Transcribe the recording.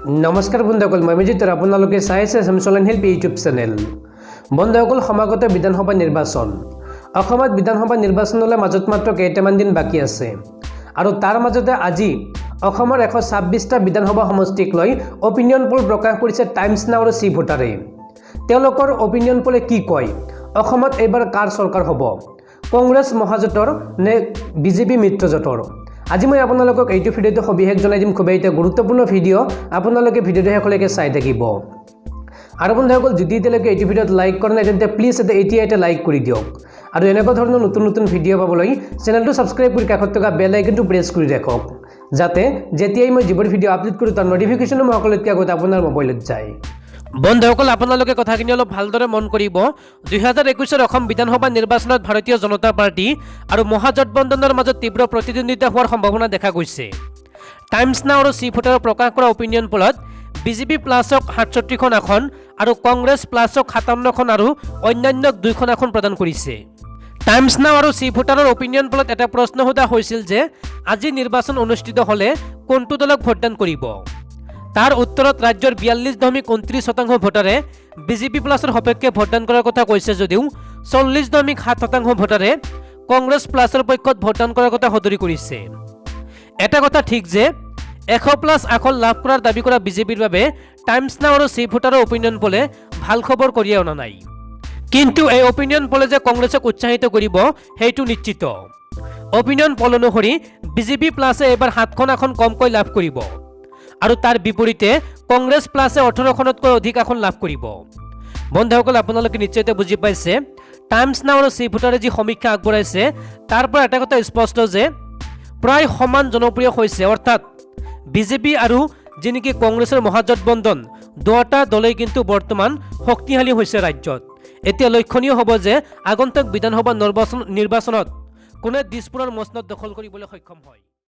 নমস্কাৰ বন্ধুসকল, মই অভিজিত আপোনালোকে চাই আছে আসামিজ হেল্প ইউটিউব চেনেল। বন্ধুসকল, সমাগত বিধানসভা নিৰ্বাচন। অসমত বিধানসভা নিৰ্বাচনলৈ মাজত মাত্ৰ কেইটামান দিন বাকী আছে আৰু তাৰ মাজতে আজি অসমৰ 126টা বিধানসভা সমষ্টিক লৈ অপিনিয়ন পোল প্ৰকাশ কৰিছে টাইমছ নাও আৰু চি ভোটাৰে। তেওঁলোকৰ অপিনিয়ন পোলে কি কয়? অসমত এইবাৰ কাৰ চৰকাৰ হ'ব? কংগ্ৰেছ মহাজোঁটৰ নে বিজেপি মিত্ৰজোঁটৰ? আজি মই আপোনালোকক এইটো ভিডিঅ'টো সবিশেষ জনাই দিম। খুবেই এটা গুৰুত্বপূৰ্ণ ভিডিঅ', আপোনালোকে ভিডিঅ'টো শেষলৈকে চাই থাকিব। আৰু বন্ধুসকল, যদি এতিয়ালৈকে এইটো ভিডিঅ'ত লাইক কৰা নাই তেন্তে প্লিজ এতিয়া লাইক কৰি দিয়ক আৰু এনেকুৱা ধৰণৰ নতুন নতুন ভিডিঅ' পাবলৈ চেনেলটো ছাবস্ক্ৰাইব কৰি কাষত থকা বেল আইকনটো প্ৰেছ কৰি ৰাখক, যাতে যেতিয়াই মই যিবোৰ ভিডিঅ' আপলোড কৰোঁ তাৰ নটিফিকেশ্যনো মই সকলোতকৈ আগতে আপোনাৰ মোবাইলত যায়। বন্ধুসকল, আপোনালোকে কথাখিনি অলপ ভালদৰে মন কৰিব। 2021 অসম বিধানসভা নিৰ্বাচনত ভাৰতীয় জনতা পাৰ্টি আৰু মহাগঠবন্ধনৰ মাজত তীব্ৰ প্ৰতিদ্বন্দ্বিতা হোৱাৰ সম্ভাৱনা দেখা গৈছে। টাইমছ নাও আৰু চি ভোটাৰৰ প্ৰকাশ কৰা অপিনিয়ন পোলত বিজেপি প্লাছক 67খন আসন আৰু কংগ্ৰেছ প্লাছক 57খন আৰু অন্যান্যক 2খন আসন প্ৰদান কৰিছে। টাইমছ নাও আৰু চি ভোটাৰৰ অপিনিয়ন পোলত এটা প্ৰশ্ন সোধা হৈছিল যে আজি নিৰ্বাচন অনুষ্ঠিত হ'লে কোনটো দলক ভোটদান কৰিব। তাৰ উত্তৰত ৰাজ্যৰ 42.29% ভোটাৰে বিজেপি প্লাছৰ সপক্ষে ভোটদান কৰাৰ কথা কৈছে যদিও 40.7% ভোটাৰে কংগ্ৰেছ প্লাছৰ পক্ষত ভোটদান কৰাৰ কথা সদৰি কৰিছে। এটা কথা ঠিক যে 100+ আসন লাভ কৰাৰ দাবী কৰা বিজেপিৰ বাবে টাইমছ নাও আৰু চি ভোটাৰৰ অপিনিয়ন পোলে ভাল খবৰ কঢ়িয়াই অনা নাই। কিন্তু এই অপিনিয়ন পোলে যে কংগ্ৰেছক উৎসাহিত কৰিব সেইটো নিশ্চিত। অপিনিয়ন পোল অনুসৰি বিজেপি প্লাছে এইবাৰ 7খন আসন কমকৈ লাভ কৰিব আৰু তাৰ বিপৰীতে কংগ্ৰেছ প্লাছে 18খনতকৈ অধিক আসন লাভ কৰিব। বন্ধুসকল, আপোনালোকে নিশ্চয়তে বুজি পাইছে টাইমছ নাও আৰু চি ভোটাৰে যি সমীক্ষা আগবঢ়াইছে তাৰ পৰা এটা কথা স্পষ্ট যে প্ৰায় সমান জনপ্ৰিয় হৈছে, অৰ্থাৎ বিজেপি আৰু যি নেকি কংগ্ৰেছৰ মহাগঠবন্ধন দুয়োটা দলেই কিন্তু বৰ্তমান শক্তিশালী হৈছে ৰাজ্যত। এতিয়া লক্ষণীয় হ'ব যে আগন্তুক বিধানসভা নিৰ্বাচনত কোনে দিছপুৰৰ মচনদ দখল কৰিবলৈ সক্ষম হয়।